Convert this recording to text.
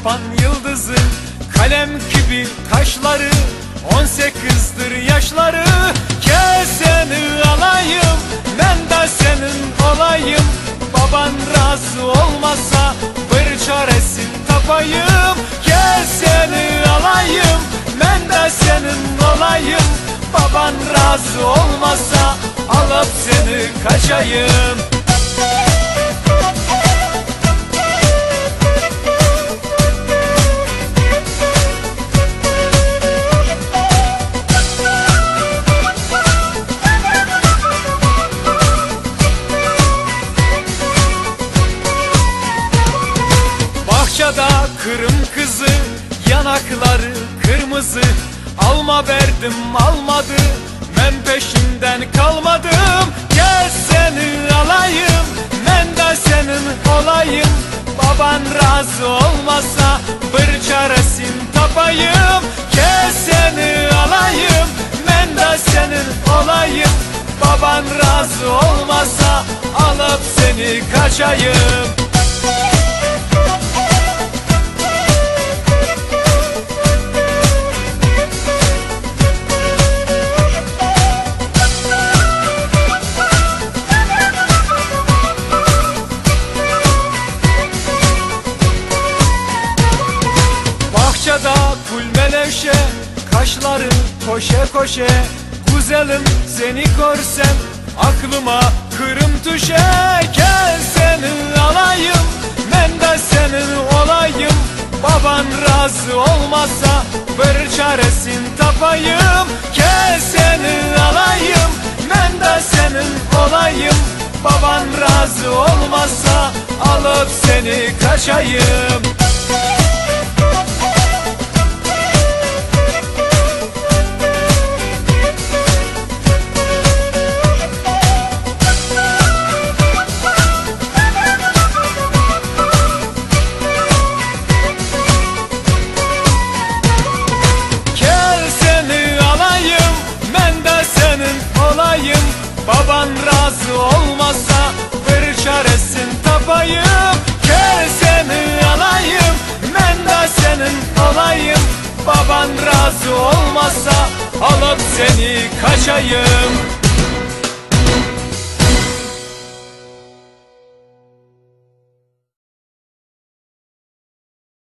çırpan yıldızı, kalem gibi kaşları, 18'dir yaşları. Gel seni alayım, ben de senin olayım. Baban razı olmasa bir çaresini tapayım. Gel seni alayım, ben de senin olayım. Baban razı olmasa alıp seni kaçayım. Bahçede kırım kızı, yanakları kırmızı. Alma verdim almadı, ben peşinden kalmadım. Gel seni alayım, ben de senin olayım. Baban razı olmasa bir çaresini tapayım. Gel seni alayım, ben de senin olayım. Baban razı olmasa alıp seni kaçayım. Bahçede kul meleşe, kaşları koşe koşe. Güzelim seni görsem aklıma kırım düşe. Gel seni alayım, ben de senin olayım. Baban razı olmasa bir çaresini tapayım. Gel seni alayım, ben de senin olayım. Baban razı olmasa alıp seni kaçayım. Baban razı olmasa bir çaresini tapayım. Gel seni alayım, ben de senin olayım. Baban razı olmasa alıp seni kaçayım.